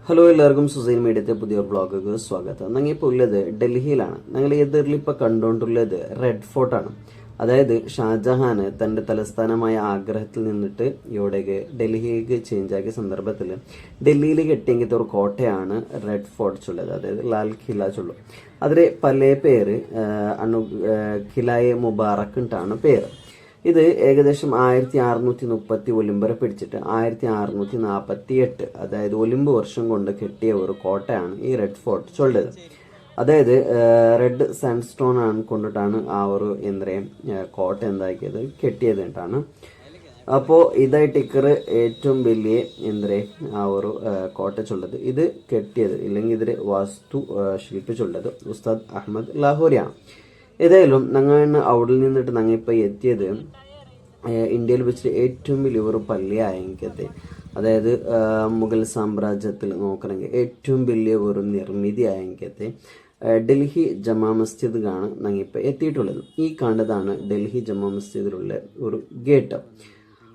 Hello, എല്ലാവർക്കും Suzanne മീഡിയത്തെ പുതിയൊരു ബ്ലോഗിലേക്ക് സ്വാഗതം. ഞങ്ങൾ ഇപ്പോൾ ഉള്ളത് ഡൽഹിയിലാണ്. ഞങ്ങൾ എതിരിൽ ഇപ്പോൾ കണ്ടുകൊണ്ടുള്ളത് റെഡ് ഫോർട്ടാണ്. അതായത് ഷാജഹാൻ തന്റെ തലസ്ഥാനമായ ആഗ്രഹത്തിൽ നിന്നിട്ട് ഇവിടേക്ക് ഡൽഹിയിലേക്ക് ചേഞ്ച് ആക്കിയ സന്ദർഭത്തിൽ ഡൽഹിയിൽ കെട്ടിയെങ്കിലത്തെ ഒരു കോട്ടയാണ് റെഡ് ഫോർട്ട് ചുള്ളത്, അതായത് ലാൽ കില ചുള്ളു. അതിൽ പല പേര് കിലായെ മുബാറക് ട്ടാണ് പേര്. ഇത് ഏകദേശം 1630 ഒലിമ്പരെ പിടിച്ചിട്ട് 1648, അതായത് ഒലിമ്പ് വർഷം കൊണ്ട് കെട്ടിയ ഒരു കോട്ടയാണ് ഈ റെഡ് ഫോർട്ട് ചൊല്ലത്. അതായത് റെഡ് സാൻഡ്സ്റ്റോൺ ആണ് കൊണ്ടിട്ടാണ് ആ ഒരു കോട്ട എന്താക്കിയത് കെട്ടിയത് ട്ടാണ്. അപ്പോൾ ഇതായിട്ട് ഏറ്റവും വലിയ ആ ഒരു കോട്ട ചൊല്ലത് ഇത് കെട്ടിയത് ഇല്ലെങ്കിൽ ഇതിൽ വാസ്തു ശില്പി ചൊല്ലത് ഉസ്താദ് അഹമ്മദ് ലാഹോരിയാണ്. ഏതായാലും ഞങ്ങൾ അവിടെ നിന്നിട്ട് ഞങ്ങൾ ഇപ്പോൾ എത്തിയത് ഇന്ത്യയിൽ വെച്ചിട്ട് ഏറ്റവും വലിയ ഒരു പള്ളിയായെങ്കിൽ, അതായത് മുഗൾ സാമ്രാജ്യത്തിൽ നോക്കണമെങ്കിൽ ഏറ്റവും വലിയ ഒരു നിർമ്മിതി ആയെങ്കിൽ ഡൽഹി ജമാ മസ്ജിദ് ആണ് ഞങ്ങൾ ഇപ്പോൾ എത്തിയിട്ടുള്ളത്. ഈ കണ്ടതാണ് ഡൽഹി ജമാ മസ്ജിദിലുള്ള ഒരു ഗേറ്റ്.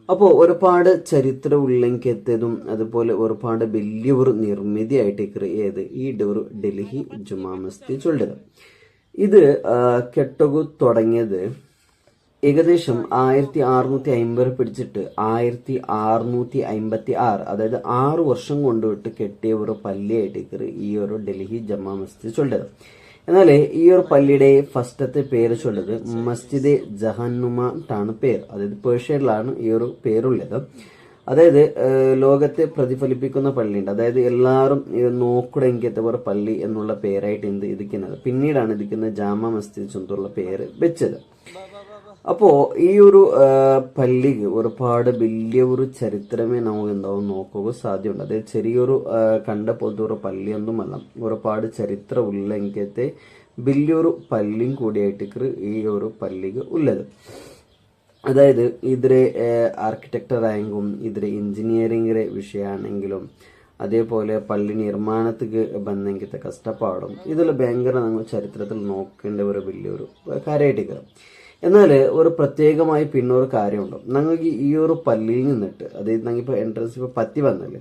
അപ്പോൾ ഒരുപാട് ചരിത്രം ഉള്ളെങ്കിയതും അതുപോലെ ഒരുപാട് വലിയൊരു നിർമ്മിതിയായിട്ട് ഈ ഒരു ഡൽഹി ജമാ മസ്ജിദ് ഉള്ളത്. ഇത് കെട്ടുകു തുടങ്ങിയത് ഏകദേശം 1650 പിടിച്ചിട്ട് 1656, അതായത് 6 വർഷം കൊണ്ടുവിട്ട് കെട്ടിയ ഒരു പള്ളിയായിട്ട് ഈ ഒരു ഡൽഹി ജമാ മസ്ജിദ് ചൊല്ലത്. എന്നാൽ ഈ ഒരു പള്ളിയുടെ ഫസ്റ്റത്തെ പേര് ചൊല്ലത് മസ്ജിദ് ജഹാനുമ ട്ടാണ് പേര്, അതായത് പേർഷ്യയിലാണ് ഈ ഒരു പേരുള്ളത്. അതായത് ലോകത്തെ പ്രതിഫലിപ്പിക്കുന്ന പള്ളിയുണ്ട്, അതായത് എല്ലാവരും നോക്കുടെങ്കിലത്തെ ഒരു പള്ളി എന്നുള്ള പേരായിട്ട് ഇരിക്കുന്നത്. പിന്നീടാണ് ജാമ മസ്ജിദ് ചുന്തുള്ള പേര് വെച്ചത്. അപ്പോ ഈ ഒരു പള്ളിക്ക് ഒരുപാട് വലിയ ഒരു ചരിത്രമേ നമുക്ക് നോക്കുക സാധ്യമുണ്ട്. അതായത് ചെറിയൊരു കണ്ട പോലത്തെ ഒരു പള്ളിയൊന്നുമല്ല, ഒരുപാട് ചരിത്രം ഉള്ളെങ്കിലത്തെ വലിയൊരു പള്ളിയും കൂടിയായിട്ട് ഈ ഒരു പള്ളിക്ക് ഉള്ളത്. അതായത് ഇതിലെ ആർക്കിടെക്ചർ ആയെങ്കിലും ഇതിലെ എഞ്ചിനീയറിംഗിലെ വിഷയമാണെങ്കിലും അതേപോലെ പള്ളി നിർമ്മാണത്തിക്ക് ബന്ധത്തെ കഷ്ടപ്പാടും ഇതിൽ ഭയങ്കര നമ്മൾ ചരിത്രത്തിൽ നോക്കേണ്ട ഒരു വലിയൊരു കാര്യമായിട്ട്. എന്നാൽ ഒരു പ്രത്യേകമായി പിന്നൊരു കാര്യമുണ്ട്. ഞങ്ങൾക്ക് ഈ ഒരു പള്ളിയിൽ നിന്നിട്ട്, അതായത് ഞങ്ങളിപ്പോൾ എൻട്രൻസ് ഇപ്പോൾ പത്തി വന്നല്ലേ,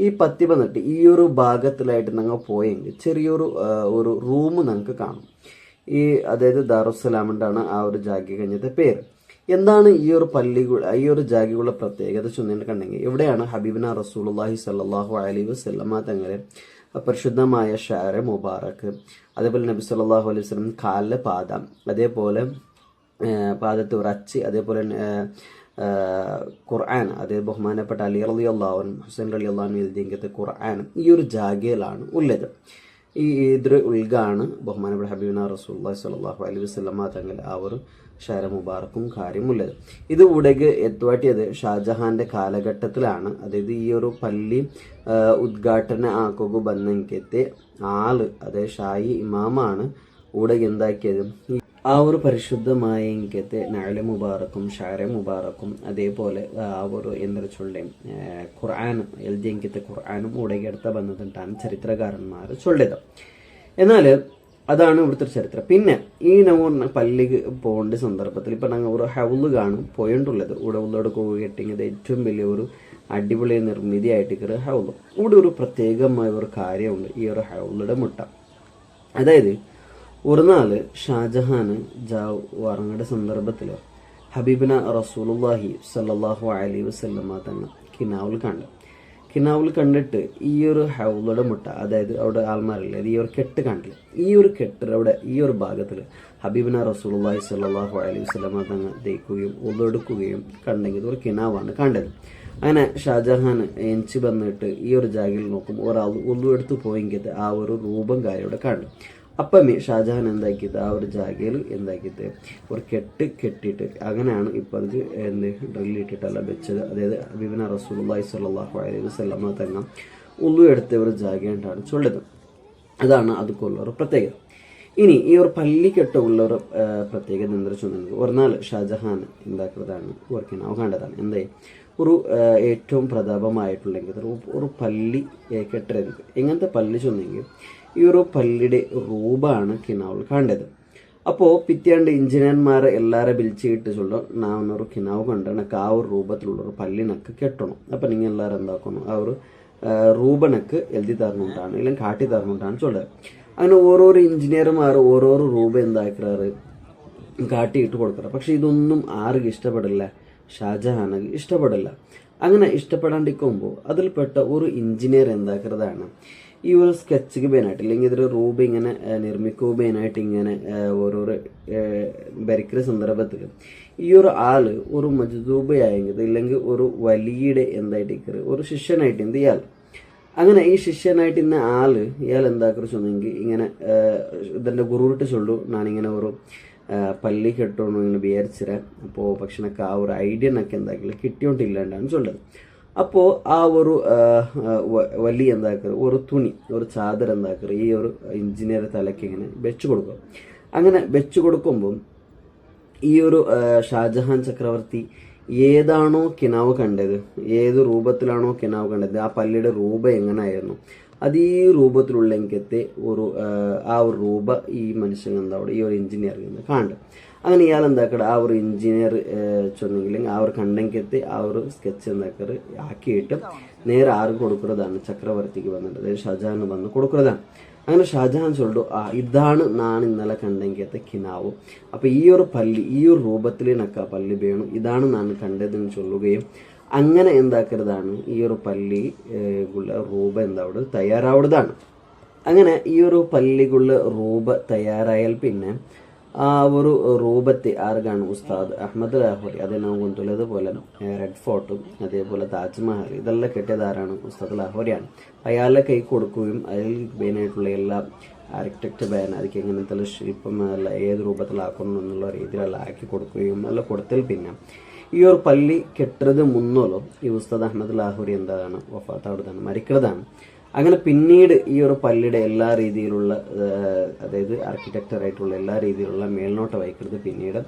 ഈ പത്തി വന്നിട്ട് ഈ ഒരു ഭാഗത്തിലായിട്ട് ഞങ്ങൾ പോയെങ്കിൽ ചെറിയൊരു ഒരു റൂം ഞങ്ങൾക്ക് കാണും. അതായത് ദാറുസ്സലാമിൻ്റാണ് ആ ഒരു ജാഗി കഴിഞ്ഞത്തെ പേര്. എന്താണ് ഈ ഒരു ഈ ഒരു ജാഗിയുള്ള പ്രത്യേകത ചൊന്നിട്ടുണ്ടെങ്കിൽ, ഇവിടെയാണ് ഹബീബിന റസൂലുള്ളാഹി സ്വല്ലല്ലാഹു അലൈഹി വസല്ലമ തങ്ങളെ പരിശുദ്ധമായ ഷാരെ മുബാറക്ക്, അതേപോലെ നബി സല്ലല്ലാഹു അലൈഹി വസല്ലം കാലിലെ പാദം, അതേപോലെ പാദത്തെ ഉറച്ച്, അതേപോലെ ഖുർആൻ, അതേ ബഹുമാനപ്പെട്ട അലി റളിയല്ലാഹു അൻഹു ഹുസൈൻ റളിയല്ലാഹു അൻഹു എഴുതിയ ഖുർആൻ ഈ ഒരു ജാഗയിലാണ് ഉള്ളത്. ഇതിൽ ഉൾഗാണ് ബഹുമാനപ്പെട്ട ഹബീബിന റസൂലുള്ളാഹി സ്വല്ലല്ലാഹു അലൈഹി വസല്ലമ തങ്ങൾ ആ ഒരു ഷാര മുബാറക്കും കാര്യമുള്ളത്. ഇത് ഇവിടേക്ക് എത്തുവാട്ടിയത് ഷാജഹാന്റെ കാലഘട്ടത്തിലാണ്. അതായത് ഈ ഒരു പള്ളി ഉദ്ഘാടന ആക്കുക ബന്ധത്തെ അതായത് ഷാഹി ഇമാമാണ് ഇവിടെ എന്താക്കിയത് ആ ഒരു പരിശുദ്ധമായ നാല് മുബാറക്കും ഷാര മുബാറക്കും അതേപോലെ ആ ഒരു ഖുർആൻ എഴുതിയെങ്കിത്തെ ഖുർആനും ഉടകെടുത്ത ബന്ധത്തിട്ടാണ് ചരിത്രകാരന്മാർ ചൊല്ലത്. എന്നാൽ അതാണ് ഇവിടുത്തെ ചരിത്രം. പിന്നെ ഈ നമ്മൾ പള്ളിക്ക് പോകേണ്ട സന്ദർഭത്തിൽ ഇപ്പം ഞങ്ങൾ ഒരു ഹൗല് കാണും പോയിട്ടുള്ളത്. ഇവിടെ ഉള്ളോട് കെട്ടിയത് ഏറ്റവും വലിയ ഒരു അടിപൊളി നിർമ്മിതിയായിട്ട് ഹൗല്. ഇവിടെ ഒരു പ്രത്യേകമായ ഒരു കാര്യമുണ്ട് ഈ ഒരു ഹൗലുടെ മുട്ട. അതായത് ഒരു നാള് ഷാജഹാൻ ഉറങ്ങേണ്ട സന്ദർഭത്തിൽ ഹബീബിന റസൂലുള്ളാഹി സ്വല്ലല്ലാഹു അലൈഹി വസല്ലമ തങ്ങൾ കിനാവിൽ കണ്ടിട്ട് ഈ ഒരു ഹൗലുടെ മുട്ട, അതായത് അവിടെ ആൾമാരില്ലേ, ഈ ഒരു കെട്ട് കണ്ടില്ല, ഈ ഒരു കെട്ടിലവിടെ ഈ ഒരു ഭാഗത്തിൽ ഹബീബിന റസൂലുള്ളാഹി സ്വല്ലല്ലാഹു അലൈഹി വസല്ലമ തങ്ങൾ തേക്കുകയും ഒന്നെടുക്കുകയും കണ്ടെങ്കിൽ ഒരു കിനാവാണ് കണ്ടത്. അങ്ങനെ ഷാജഹാൻ എഞ്ചി വന്നിട്ട് ഈ ഒരു ജാഗയിൽ നോക്കും ഒരാൾ ഒന്നെടുത്ത് പോയെങ്കിൽ ആ ഒരു രൂപം കാര്യം ഇവിടെ കണ്ടു. അപ്പം ഷാജഹാൻ എന്താക്കിയത് ആ ഒരു ജാഗയിൽ എന്താക്കിയത് ഒരു കെട്ടിയിട്ട് അങ്ങനെയാണ് ഇപ്പം അത് ഡ്രില്ലിട്ടിട്ടല്ല വെച്ചത്. അതായത് ഹബീബിന റസൂലുള്ളാഹി സ്വല്ലല്ലാഹു അലൈഹി വസല്ലമ തങ്ങൾ ഉള്ളു എടുത്ത ഒരു ജാഗയായിട്ടാണ് ചൊല്ലത്. അതാണ് അതുക്കുള്ള ഒരു പ്രത്യേകത. ഇനി ഈ ഒരു പള്ളിക്കെട്ടുള്ള ഒരു പ്രത്യേകത എന്താ വെച്ചിട്ടുണ്ടെങ്കിൽ, ഒരു നാൾ ഷാജഹാൻ എന്താക്കുന്നതാണ് ഓർക്കിനാവ് കണ്ടതാണ് ഒരു ഏറ്റവും പ്രതാപമായിട്ടുണ്ടെങ്കിൽ ഒരു പള്ളി കെട്ടരുത്. എങ്ങനത്തെ പള്ളി ചെന്നെങ്കിൽ ഈ ഒരു പള്ളിയുടെ രൂപമാണ് കിനാവിൽ കണ്ടത്. അപ്പോൾ പിറ്റേണ്ട് എഞ്ചിനീയർമാരെ എല്ലാവരെ വിളിച്ചിട്ട് ചൊല്ലും നാവൊരു കിനാവ് കണ്ട് എനിക്ക് ആ ഒരു രൂപത്തിലുള്ളൊരു പള്ളിനൊക്കെ കെട്ടണം. അപ്പം നിങ്ങൾ എല്ലാവരും എന്താക്കണം ആ ഒരു രൂപനക്ക് എഴുതി തരണുണ്ടാണ് ഇല്ലെങ്കിൽ കാട്ടി തരണുണ്ടാണ് ചൊല്ലത്. അങ്ങനെ ഓരോരോ എഞ്ചിനീയർമാർ ഓരോരോ രൂപ എന്താക്കാറ് കാട്ടിയിട്ട് കൊടുക്കാറ്. പക്ഷെ ഇതൊന്നും ആർക്ക് ഇഷ്ടപ്പെടില്ല, ഷാജഹാനക്ക് ഇഷ്ടപ്പെടില്ല. അങ്ങനെ ഇഷ്ടപ്പെടാണ്ടിരിക്കുമ്പോൾ അതിൽപ്പെട്ട ഒരു എഞ്ചിനീയർ എന്താക്കുന്നതാണ് ഈ ഒരു സ്കെച്ച് ബേനായിട്ട് ഇല്ലെങ്കിൽ ഇതൊരു രൂപ ഇങ്ങനെ നിർമ്മിക്കുകയായിട്ട് ഇങ്ങനെ ഓരോരോ ഭരിക്കുന്ന സന്ദർഭത്തിൽ ഈ ഒരു ആള് ഒരു മജ്ദൂബയായെങ്കിൽ ഇല്ലെങ്കിൽ ഒരു വലിയുടെ എന്തായിട്ട് ഒരു ശിഷ്യനായിട്ട് എന്ത് ഇയാൾ. അങ്ങനെ ഈ ശിഷ്യനായിട്ട് ഇന്ന ആള് ഇയാൾ എന്താക്കറി ചൊന്നെങ്കിൽ ഇങ്ങനെ ഇതിൻ്റെ ഗുരുവിട്ട് ചൊല്ലു ഞാനിങ്ങനെ ഒരു പള്ളി കെട്ടോണു ഇങ്ങനെ വിചാരിച്ചിരാൻ. അപ്പോൾ പക്ഷെനക്ക് ആ ഒരു ഐഡിയനൊക്കെ എന്താക്കില്ല കിട്ടിയോണ്ടില്ലാണ്ടാണ് ചൊല്ലത്. അപ്പോൾ ആ ഒരു വലിയ എന്താക്കുക ഒരു തുണി ഒരു ചാദർ എന്താക്കുക ഈ ഒരു എഞ്ചിനീയർ തലയ്ക്ക് ഇങ്ങനെ വെച്ചു കൊടുക്കും. അങ്ങനെ വെച്ചു കൊടുക്കുമ്പം ഈ ഒരു ഷാജഹാൻ ചക്രവർത്തി ഏതാണോ കിനാവ് കണ്ടത്, ഏത് രൂപത്തിലാണോ കിനാവ് കണ്ടത്, ആ പള്ളിയുടെ രൂപം എങ്ങനെയായിരുന്നു അതീ രൂപത്തിലുള്ള എനിക്കത്തെ ഒരു ആ ഒരു രൂപ ഈ മനുഷ്യൻ എന്താ അവിടെ ഈ ഒരു എഞ്ചിനീയർ കാണും. അങ്ങനെ ഇയാൾ എന്താക്കട ആ ഒരു എഞ്ചിനീയർ ചൊന്നെങ്കിൽ ആ ഒരു കണ്ടെങ്കത്തെ ആ ഒരു സ്കെച്ച് എന്താക്കറ് ആക്കിയിട്ട് നേരെ ആർക്ക് കൊടുക്കുന്നതാണ്, ചക്രവർത്തിക്ക് വന്നിട്ട് അതായത് ഷാജഹാൻ വന്ന് കൊടുക്കുന്നതാണ്. അങ്ങനെ ഷാജഹാൻ ചൊല്ലു ഇതാണ് ഞാൻ ഇന്നലെ കണ്ടെങ്കിയത്തെ കിനാവ്. അപ്പൊ ഈ ഒരു പള്ളി ഈ ഒരു രൂപത്തിലേനൊക്കെ പള്ളി വേണം, ഇതാണ് ഞാൻ കണ്ടതെന്ന് ചൊല്ലുകയും അങ്ങനെ എന്താക്കുന്നതാണ് ഈ ഒരു പള്ളിക്കുള്ള രൂപ എന്താ തയ്യാറാവുന്നതാണ്. അങ്ങനെ ഈ ഒരു പള്ളിക്കുള്ള രൂപ തയ്യാറായാൽ പിന്നെ ആ ഒരു രൂപത്തെ ആർക്കാണ് ഉസ്താദ് അഹമ്മദ് ലാഹോരി, അത് നാം കൊണ്ടുള്ളതുപോലെ റെഡ് ഫോർട്ടും അതേപോലെ താജ്മഹൽ ഇതെല്ലാം കെട്ടിയതാരാണ് ഉസ്താദ് ലാഹോരിയാണ്. അയാളെ കൈ കൊടുക്കുകയും അതിൽ മെയിനായിട്ടുള്ള എല്ലാ ആർക്കിടെക്ട് ബാൻ അതിക്ക് എങ്ങനത്തെ ശില്പം അല്ല ഏത് രൂപത്തിലാക്കണം എന്നുള്ള രീതിയിലെല്ലാം ആക്കി കൊടുക്കുകയും എല്ലാം കൊടുത്തൽ പിന്നെ ഈ ഒരു പള്ളി കെട്ടുന്നത് മുന്നോലോ ഈ ഉസ്താദ് അഹമ്മദ് ലാഹോരി എന്താണ് വഫാത്ത് അവിടുന്ന് മരിക്കുന്നതാണ്. അങ്ങനെ പിന്നീട് ഈ ഒരു പള്ളിയുടെ എല്ലാ രീതിയിലുള്ള അതായത് ആർക്കിടെക്ചറായിട്ടുള്ള എല്ലാ രീതിയിലുള്ള മേൽനോട്ടം വഹിക്കുന്നത് പിന്നീട്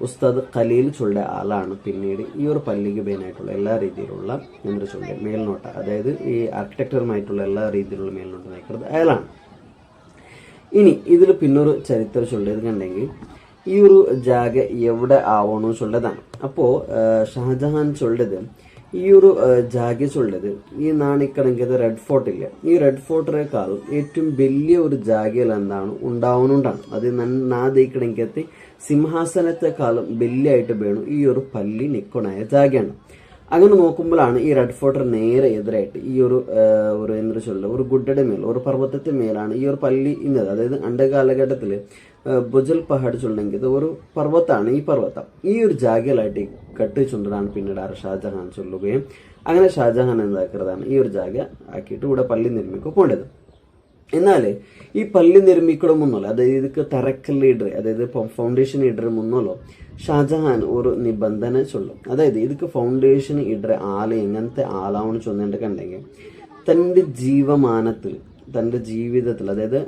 ഉസ്താദ് ഖലീൽ ചൊല്ല ആളാണ്. പിന്നീട് ഈ ഒരു പള്ളിക്ക് മെയിനായിട്ടുള്ള എല്ലാ രീതിയിലുള്ള എന്താ ചൊല്ല മേൽനോട്ടം അതായത് ഈ ആർക്കിടെക്ചറുമായിട്ടുള്ള എല്ലാ രീതിയിലുള്ള മേൽനോട്ടം വഹിക്കുന്നത് അയാളാണ്. ഇനി ഇതിൽ പിന്നൊരു ചരിത്രം ചൊല്ലത് കണ്ടെങ്കിൽ ഈ ഒരു ജാഗ എവിടെ ആവണോ ചൊല്ലതാണ്. അപ്പോൾ ഷാജഹാൻ ചൊല്ലത് ഈ ഒരു ജാഗ ചൊല്ലത് ഈ നാണിക്കണക്കിയത് റെഡ് ഫോർട്ട് ഇല്ല, ഈ റെഡ് ഫോർട്ടിനേക്കാളും ഏറ്റവും വലിയ ഒരു ജാഗയിൽ എന്താണ് ഉണ്ടാവുന്നുണ്ടാണ്. അത് നാദിക്കണക്കത്തെ സിംഹാസനത്തെക്കാളും വലിയായിട്ട് വേണം ഈ ഒരു പള്ളി നിക്കണായ ജാഗയാണ്. അങ്ങനെ നോക്കുമ്പോഴാണ് ഈ റെഡ് ഫോർട്ടിന് നേരെ എതിരായിട്ട് ഈ ഒരു എന്താ ചൊല്ല ഒരു ഗുഡയുടെ മേൽ ഒരു പർവ്വതത്തിന് മേലാണ് ഈ ഒരു പള്ളി ഇന്നത്. അതായത് അണ്ട കാലഘട്ടത്തിൽ ബുജൽ പഹാഡ് ചൊല്ലെങ്കിൽ ഇത് ഒരു പർവ്വത്താണ്. ഈ പർവ്വതം ഈ ഒരു ജാഗയിലായിട്ട് കെട്ടിച്ചുകൊണ്ടാണ് പിന്നീട് ആ ഷാജഹാൻ ചൊല്ലുകയും അങ്ങനെ ഷാജഹാൻ എന്താക്കുന്നതാണ് ഈ ഒരു ജാഗ ആക്കിയിട്ട് ഇവിടെ പള്ളി നിർമ്മിക്കുക പോണ്ടത്. എന്നാൽ ഈ പള്ളി നിർമ്മിക്കണ മുന്നോല്ലോ അതായത് ഇതൊക്കെ തറക്കല്ല് ഇടർ അതായത് ഫൗണ്ടേഷൻ ഇടർ മുന്നോല്ലോ ഷാജഹാൻ ഒരു നിബന്ധന ചൊല്ലും. അതായത് ഇതൊക്കെ ഫൗണ്ടേഷൻ ഇടർ ആള് എങ്ങനത്തെ ആളാവെന്ന് ചൊന്നിട്ടുണ്ടെങ്കിൽ തൻ്റെ ജീവമാനത്തിൽ തൻ്റെ ജീവിതത്തിൽ അതായത്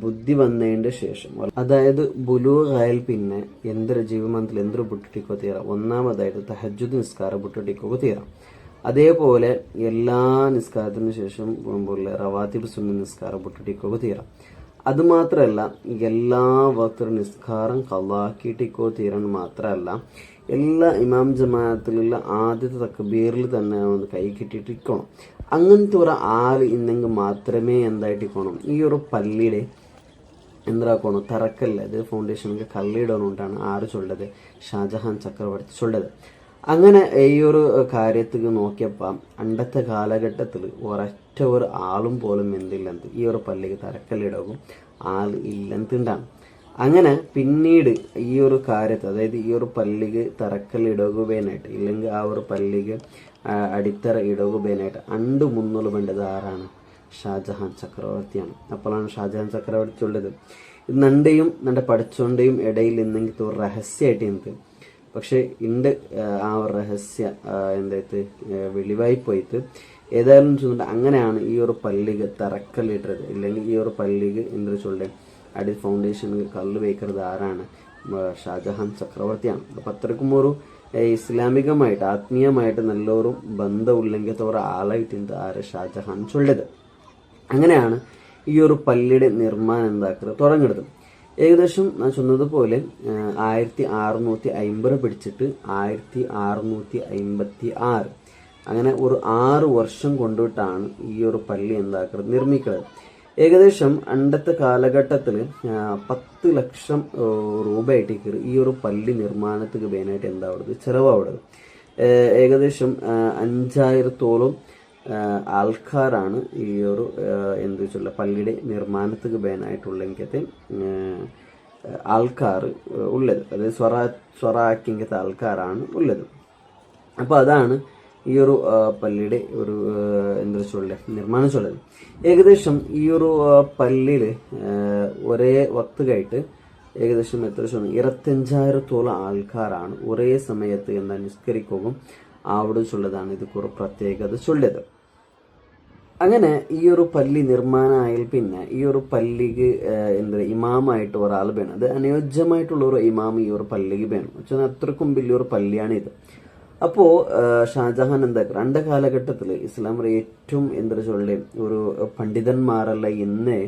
ബുദ്ധി വന്നതിൻ്റെ ശേഷം അതായത് ബുലൂഗായാൽ പിന്നെ എന്തൊരു ജീവമാനത്തിൽ എന്തൊരു ബുട്ടിട്ടിക്കോ തീരാം. ഒന്നാമതായിട്ട് തഹജ്ജുദ് നിസ്കാരം ബുട്ടിട്ടിക്കോ തീരാം. അതേപോലെ എല്ലാ നിസ്കാരത്തിനു ശേഷം റവാത്തിബ് സുന്ന നിസ്കാരം ബുട്ടിട്ടിക്കോ തീരാം. അതുമാത്രമല്ല എല്ലാ വക്തർ നിസ്കാരം ഖളാക്കിയിട്ടിക്കോ തീരാൻ മാത്രമല്ല എല്ലാ ഇമാം ജമാഅത്തിലുള്ള ആദ്യത്തെ തക്ബീറിൽ തന്നെ കൈ കിട്ടിയിട്ടിരിക്കണം. അങ്ങനത്തെ ഒരു ആൾ ഇന്നെങ്കിൽ മാത്രമേ എന്തായിട്ടിരിക്കണം ഈ ഒരു പള്ളിയുടെ എന്താക്കണം തറക്കല്ല അത് ഫൗണ്ടേഷനൊക്കെ കല്ലിടണോണ്ടാണ് ആര് ചൊല്ലത് ഷാജഹാൻ ചക്രവർത്തി ചൊല്ലത്. അങ്ങനെ ഈ ഒരു കാര്യത്തിൽ നോക്കിയപ്പോൾ അണ്ടത്തെ കാലഘട്ടത്തിൽ ഒരൊറ്റ ഒരു ആളും പോലും എന്തില്ലെന്ത് ഈ ഒരു പള്ളിക്ക് തറക്കല്ലിടവും ആൾ ഇല്ലെന്തുണ്ടാണ്. അങ്ങനെ പിന്നീട് ഈ ഒരു കാര്യത്തിൽ അതായത് ഈ ഒരു പള്ളിക്ക് തറക്കല്ലിടകുവേനായിട്ട് ഇല്ലെങ്കിൽ ആ ഒരു പള്ളിക്ക് അടിത്തറ ഇടകുവേനായിട്ട് അണ്ട് മുന്നോട്ട് വേണ്ടത് ആരാണ് ഷാജഹാൻ ചക്രവർത്തിയാണ്. അപ്പോഴാണ് ഷാജഹാൻ ചക്രവർത്തി ഉള്ളത് നണ്ടയും നന്റെ പഠിച്ചോണ്ടയും ഇടയിൽ എന്തെങ്കിലും ഒരു രഹസ്യമായിട്ട് എന്ത് പക്ഷെ ഇണ്ട് ആ ഒരു രഹസ്യ എന്തായിട്ട് വെളിവായി പോയിട്ട് ഏതായാലും ചൊല്ലുന്നുണ്ട്. അങ്ങനെയാണ് ഈ ഒരു പള്ളിക്ക് തറക്കല്ലിട്ടത് ഇല്ലെങ്കിൽ ഈ ഒരു പള്ളിക്ക് എന്താ ചൊല്ലേ അടി ഫൗണ്ടേഷനിൽ കല്ല് വയ്ക്കുന്നത് ആരാണ് ഷാജഹാൻ ചക്രവർത്തിയാണ്. അപ്പം അത്രക്കും ഒരു ഇസ്ലാമികമായിട്ട് ആത്മീയമായിട്ട് നല്ലൊരു ബന്ധമില്ലെങ്കിൽ ഒരു ആളായിട്ട് ആര് ഷാജഹാൻ ചൊല്ലത്. അങ്ങനെയാണ് ഈ ഒരു പള്ളിയുടെ നിർമ്മാണം എന്താക്കുന്നത് തുടങ്ങുന്നത്. ഏകദേശം ഞാൻ ചൊന്നതുപോലെ 1650 പിടിച്ചിട്ട് 1656 അങ്ങനെ ഒരു 6 വർഷം കൊണ്ടിട്ടാണ് ഈ ഒരു പള്ളി എന്താക്കുന്നത് നിർമ്മിക്കുന്നത്. ഏകദേശം അണ്ടത്തെ കാലഘട്ടത്തിൽ 10 ലക്ഷം രൂപയായിട്ട് ഈ ഒരു പള്ളി നിർമ്മാണത്തിന് മെയിനായിട്ട് എന്താവുന്നത് ചിലവാവുന്നത്. ഏകദേശം 5000-ഓളം ആൾക്കാരാണ് ഈ ഒരു എന്ത് വെച്ചുള്ള പള്ളിയുടെ നിർമ്മാണത്തിന് മെയിനായിട്ടുള്ള ഇങ്ങനത്തെ ആൾക്കാർ ഉള്ളത്. അതായത് സ്വറാക്കിങ്ങത്തെ ആൾക്കാരാണ് ഉള്ളത്. അപ്പോൾ അതാണ് ഈ ഒരു പള്ളിയുടെ ഒരു എന്താ വെച്ചുള്ള നിർമ്മാണം ചൊല്ലത്. ഏകദേശം ഈ ഒരു പള്ളിയിൽ ഒരേ വക്തുകായിട്ട് ഏകദേശം എത്ര 25,000-ഓളം ആൾക്കാരാണ് ഒരേ സമയത്ത് എന്താ നിസ്കരിക്കുകയും അവിടെ ചൊല്ലതാണ് ഇത് കുറേ പ്രത്യേകത ചൊല്ലത്. അങ്ങനെ ഈ ഒരു പള്ളി നിർമ്മാണമായാൽ പിന്നെ ഈ ഒരു പള്ളിക്ക് എന്താ ഇമാമായിട്ട് ഒരാൾ വേണം. അത് അനുയോജ്യമായിട്ടുള്ള ഒരു ഇമാം ഈ ഒരു പള്ളിക്ക് വേണം. വെച്ചാൽ അത്രക്കും വലിയൊരു പള്ളിയാണ് ഇത്. അപ്പോൾ ഷാജഹാൻ എന്താക്കുക, രണ്ട് കാലഘട്ടത്തിൽ ഇസ്ലാമിലെ ഏറ്റവും എന്താ ചൊല്ലേ ഒരു പണ്ഡിതന്മാരല്ല ഇന്ന്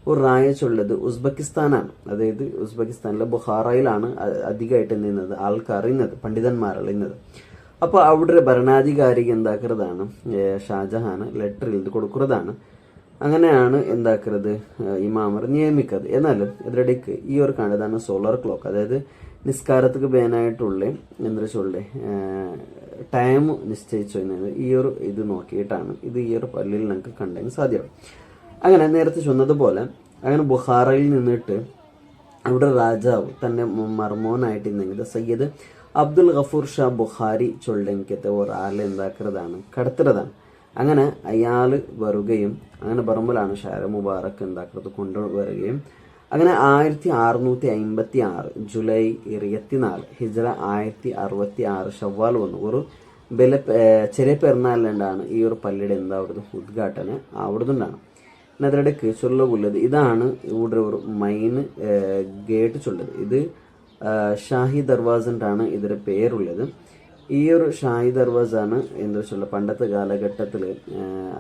ഒരു റായ ചൊല്ലത് ഉസ്ബെക്കിസ്ഥാനാണ്. അതായത് ഉസ്ബെക്കിസ്ഥാനിലെ ബുഖാറയിലാണ് അധികമായിട്ട് നിന്നത് ആൾക്കാർ ഇന്നത്, പണ്ഡിതന്മാരല്ല ഇന്നത്. അപ്പോൾ അവിടെ ഭരണാധികാരിക്ക് എന്താക്കുന്നതാണ് ഷാജഹാൻ ലെറ്റർ എഴുതി കൊടുക്കുന്നതാണ്. അങ്ങനെയാണ് എന്താക്കുന്നത് ഇമാമർ നിയമിക്കുന്നത്. എന്നാലും ഇതിനിടയ്ക്ക് ഈ ഒരു കാണുന്നതാണ് സോളാർ ക്ലോക്ക്. അതായത് നിസ്കാരത്തിന് വേനായിട്ടുള്ള എന്താ ചൊല്ലേ ടൈം നിശ്ചയിച്ചു എന്നത് ഈ ഒരു ഇത് നോക്കിയിട്ടാണ് ഇത് ഈ ഒരു പള്ളിയിൽ നമുക്ക് കണ്ടെങ്കിൽ സാധ്യമാണ്. അങ്ങനെ നേരത്തെ ചൊന്നതുപോലെ അങ്ങനെ ബുഖാറയിൽ നിന്നിട്ട് അവിടെ രാജാവ് തന്റെ മർമോനായിട്ട് ഇന്നെങ്കിൽ സയ്യിദ് അബ്ദുൽ ഗഫൂർ ഷാ ബുഖാരി ചൊല്ലെങ്കത്തെ ഒരാളെ എന്താക്കുന്നതാണ് കടത്തുന്നതാണ്. അങ്ങനെ അയാൾ വരുകയും അങ്ങനെ പറയുമ്പോഴാണ് ഷാര മുബാറക്ക് എന്താക്കുന്നത് കൊണ്ടുവരികയും അങ്ങനെ 1656 ജൂലൈ 24 ഹിജ്റ 1066 ഷവ്വാൽ വന്നു ഒരു ചെറിയ പെരുന്നാളിലുണ്ടാണ് ഈ ഒരു പള്ളിയുടെ എന്താ അവിടുന്ന് ഉദ്ഘാടനം അവിടുന്നുണ്ടാണ്. പിന്നെ അതിനിടയ്ക്ക് ചൊല്ലുള്ളത് ഇതാണ് ഇവിടെ ഒരു മെയിൻ ഗേറ്റ് ചൊല്ലത്. ഇത് ഷാഹി ദർവാസിൻ്റാണ് ഇതിന്റെ പേരുള്ളത്. ഈ ഒരു ഷാഹി ദർവാസാണ് എന്താ വെച്ചുള്ള പണ്ടത്തെ കാലഘട്ടത്തിൽ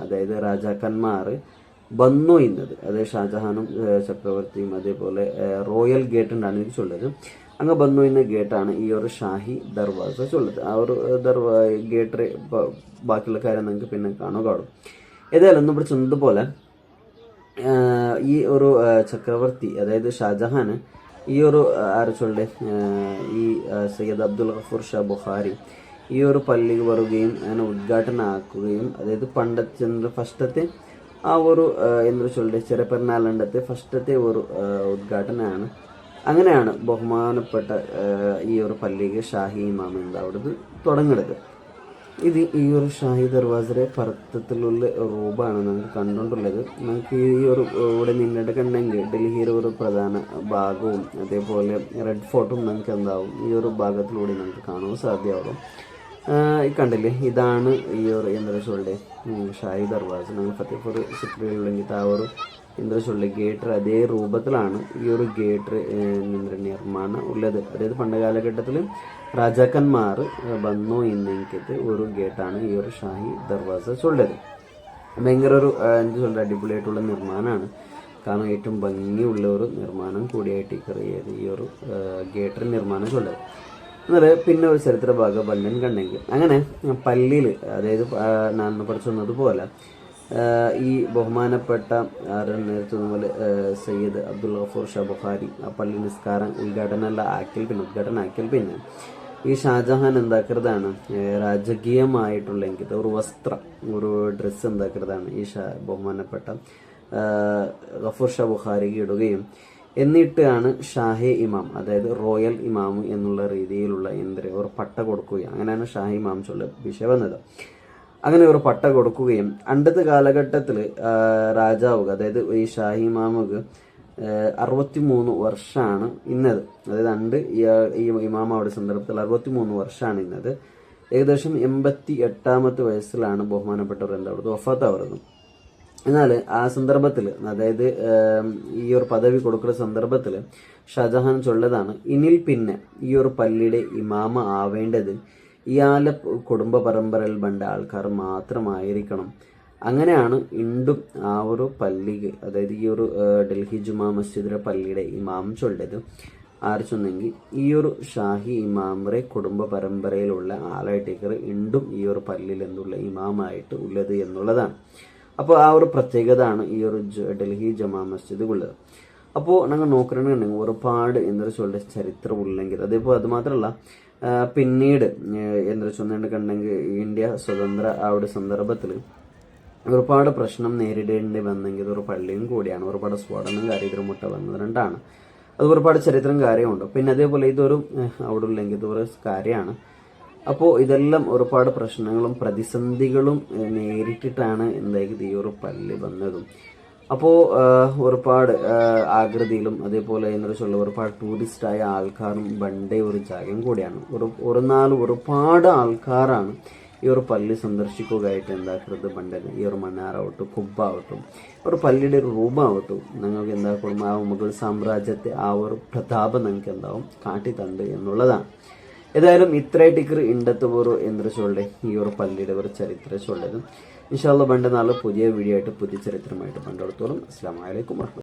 അതായത് രാജാക്കന്മാർ വന്നു ഇന്നത്. അതായത് ഷാജഹാനും ചക്രവർത്തിയും അതേപോലെ റോയൽ ഗേറ്റ് ഉണ്ടാണ് ഇത് ചൊല്ലത്. അങ്ങ് വന്നു ഇന്ന ഗേറ്റാണ് ഈ ഒരു ഷാഹി ദർവാസ ചൊല്ലത്. ആ ഒരു ഗേറ്റ് ബാക്കിയുള്ള കാര്യം നിങ്ങൾക്ക് പിന്നെ കാണുക. ഏതായാലും ഒന്നും ഇവിടെ ചെന്നതുപോലെ ഈ ഒരു ചക്രവർത്തി അതായത് ഷാജഹാൻ ഈ ഒരു ആരച്ചൊല്ലെ ഈ സയ്യിദ് അബ്ദുൽ ഗഫൂർ ഷാ ബുഖാരി ഈ ഒരു പള്ളിക്ക് വരുകയും അങ്ങനെ ഉദ്ഘാടനം ആക്കുകയും അതായത് പണ്ടത്തെ ഫസ്റ്റത്തെ ആ ഒരു എന്താ ചൊല്ലെ ചെറിയ പെരുന്നാളിൻ്റെ ഫസ്റ്റത്തെ ഒരു ഉദ്ഘാടനമാണ്. അങ്ങനെയാണ് ബഹുമാനപ്പെട്ട ഈ ഒരു പള്ളിക്ക് ഷാഹി ഇമാം എന്താ അവിടുന്ന് തുടങ്ങുന്നത്. ഇത് ഈ ഒരു ഷാഹി ദർവാസയുടെ പർത്തത്തിലുള്ള റൂപാണ് നമുക്ക് കണ്ടുകൊണ്ടുള്ളത്. നമുക്ക് ഈ ഒരു ഇവിടെ നിന്നിട്ട് കണ്ടെങ്കിൽ ഡൽഹിയിലെ ഒരു പ്രധാന ഭാഗവും അതേപോലെ റെഡ് ഫോർട്ടും നമുക്ക് എന്താവും ഈ ഒരു ഭാഗത്തിലൂടെ നമുക്ക് കാണാൻ സാധ്യമാകും. ഈ കണ്ടില്ലേ, ഇതാണ് ഈ ഒരു ഇന്ദ്രചൂളിൻ്റെ ഷാഹി ദർവാസ. നമ്മൾ ഫത്തേപൂർ സിറ്റിയിലുണ്ടെങ്കിൽ ആ ഒരു ഇന്ദ്രചൂളിലെ ഗേറ്റ് അതേ രൂപത്തിലാണ് ഈ ഒരു ഗേറ്റ് നിർമ്മാണം ഉള്ളത്. അതായത് പണ്ട് കാലഘട്ടത്തിൽ രാജാക്കന്മാർ വന്നു എന്നെങ്കിൽ ഒരു ഗേറ്റാണ് ഈ ഒരു ഷാഹി ദർവാസ ചൊല്ലത്. ഭയങ്കര ഒരു എന്താ ചൊല്ലുക അടിപൊളിയായിട്ടുള്ള നിർമ്മാണമാണ്. കാരണം ഏറ്റവും ഭംഗിയുള്ള ഒരു നിർമ്മാണം കൂടിയായിട്ട് ഈ ഒരു ഗേറ്റിൻ്റെ നിർമ്മാണം ചൊല്ലത്. എന്നാൽ പിന്നെ ഒരു ചരിത്ര ഭാഗം ബണ്ടൻ കണ്ടെങ്കിൽ അങ്ങനെ പള്ളിയിൽ അതായത് ഞാൻ പഠിച്ചു വന്നതുപോലെ ഈ ബഹുമാനപ്പെട്ട നേരത്തെ പോലെ സയ്യിദ് അബ്ദുൽ ഗഫൂർ ഷാ ബുഖാരി ആ പള്ളി നിസ്കാരം ഉദ്ഘാടനം ആക്കിയാൽ പിന്നെ ഈ ഷാജഹാൻ എന്താക്കുന്നതാണ് രാജകീയമായിട്ടുള്ള എനിക്ക് ഒരു വസ്ത്രം ഒരു ഡ്രസ്സ് എന്താക്കുന്നതാണ് ഈ ബഹുമാനപ്പെട്ട ഗഫൂർ ഷാ ബുഖാരിക്ക് ഇടുകയും എന്നിട്ടാണ് ഷാഹി ഇമാം അതായത് റോയൽ ഇമാം എന്നുള്ള രീതിയിലുള്ള ഒരു പട്ട കൊടുക്കുകയും അങ്ങനെയാണ് ഷാഹി ഇമാം ചൊല്ല വിഷയം വന്നത്. അങ്ങനെ ഒരു പട്ട കൊടുക്കുകയും അണ്ടത്തെ കാലഘട്ടത്തിൽ രാജാവ് അതായത് ഈ ഷാഹി ഇമാമുക്ക് 63 വർഷമാണ് ഇന്നത്. അതായത് ഈ ഇമാം അവിടെ സന്ദർഭത്തിൽ 63 വർഷമാണ് ഇന്നത്. ഏകദേശം 88ാമത്തെ വയസ്സിലാണ് ബഹുമാനപ്പെട്ടവർ എന്താവുന്നത് വഫാത്താവുന്നത്. എന്നാൽ ആ സന്ദർഭത്തിൽ അതായത് ഈ ഒരു പദവി കൊടുക്കുന്ന സന്ദർഭത്തിൽ ഷാജഹാൻ ചൊല്ലതാണ് ഇനിൽ പിന്നെ ഈ ഒരു പള്ളിയുടെ ഇമാമ ആവേണ്ടത് ഇയാളെ കുടുംബ പരമ്പരയിൽ ബണ്ട ആൾക്കാർ മാത്രമായിരിക്കണം. അങ്ങനെയാണ് വീണ്ടും ആ ഒരു പള്ളിക്ക് അതായത് ഈ ഒരു ഡൽഹി ജുമാ മസ്ജിദിലെ പള്ളിയുടെ ഇമാം ചൊല്ലത്. ആരിച്ചൊന്നെങ്കിൽ ഈ ഒരു ഷാഹി ഇമാമറെ കുടുംബ പരമ്പരയിലുള്ള ആളായിട്ടേക്കർ വീണ്ടും ഈ ഒരു പള്ളിയിൽ എന്നുള്ള ഇമാമായിട്ട് ഉള്ളത് എന്നുള്ളതാണ്. അപ്പോൾ ആ ഒരു പ്രത്യേകത ആണ് ഈ ഒരു ഡൽഹി ജമാ മസ്ജിദ് ഉള്ളത്. അപ്പോൾ ഞങ്ങൾ നോക്കണമെന്നുണ്ടെങ്കിൽ ഒരുപാട് എന്താ ചൊല്ലുന്ന ചരിത്രം ഉള്ളെങ്കിൽ അതേപോലെ അത് മാത്രമല്ല പിന്നീട് എന്താ ചൊല്ലുന്നുണ്ടെങ്കിൽ ഇന്ത്യ സ്വതന്ത്ര ആ ഒരു സന്ദർഭത്തിൽ ഒരുപാട് പ്രശ്നം നേരിടേണ്ടി വന്നെങ്കിൽ ഒരു പള്ളിയും കൂടിയാണ്. ഒരുപാട് സ്ഫോടനം കാര്യങ്ങളും മുട്ട വന്നത് രണ്ടാണ്. അത് ഒരുപാട് ചരിത്രം കാര്യമുണ്ട്. പിന്നെ അതേപോലെ ഇതൊരു അവിടെ ഉള്ളെങ്കിൽ ഇതൊരു കാര്യമാണ്. അപ്പോൾ ഇതെല്ലാം ഒരുപാട് പ്രശ്നങ്ങളും പ്രതിസന്ധികളും നേരിട്ടിട്ടാണ് എന്തായാലും ഈ ഒരു പള്ളി വന്നതും. അപ്പോൾ ഒരുപാട് ആകൃതിയിലും അതേപോലെ എന്താ വെച്ചാൽ ഒരുപാട് ടൂറിസ്റ്റായ ആൾക്കാരും പണ്ടേ ഒരു ജാഗം കൂടിയാണ്. ഒരു നാൾ ഒരുപാട് ആൾക്കാരാണ് ഈ ഒരു പള്ളി സന്ദർശിക്കുകയായിട്ട് എന്താക്കരുത് പണ്ടത് ഈ ഒരു മണ്ണാറാവട്ടും കുബ്ബാവട്ടും ഒരു പള്ളിയുടെ ഒരു രൂപമാവട്ടും നിങ്ങൾക്ക് എന്താക്കും ആ മുഗൾ സാമ്രാജ്യത്തെ ആ ഒരു പ്രതാപം നിങ്ങൾക്ക് എന്താവും കാട്ടിത്തണ്ട് എന്നുള്ളതാണ്. ഏതായാലും ഇത്രയായിട്ട് ഇണ്ടത്തെ ഒരു എന്താ ചൊല്ലേ ഈ ഒരു പള്ളിയുടെ ഒരു ചരിത്രം ചൊല്ലതും ഇൻഷാ അല്ലാഹ് പണ്ട് നാളെ പുതിയ വീഡിയോ ആയിട്ട് പുതിയ ചരിത്രമായിട്ട് പണ്ടെടുത്തോളും. അസ്സലാമു അലൈക്കും.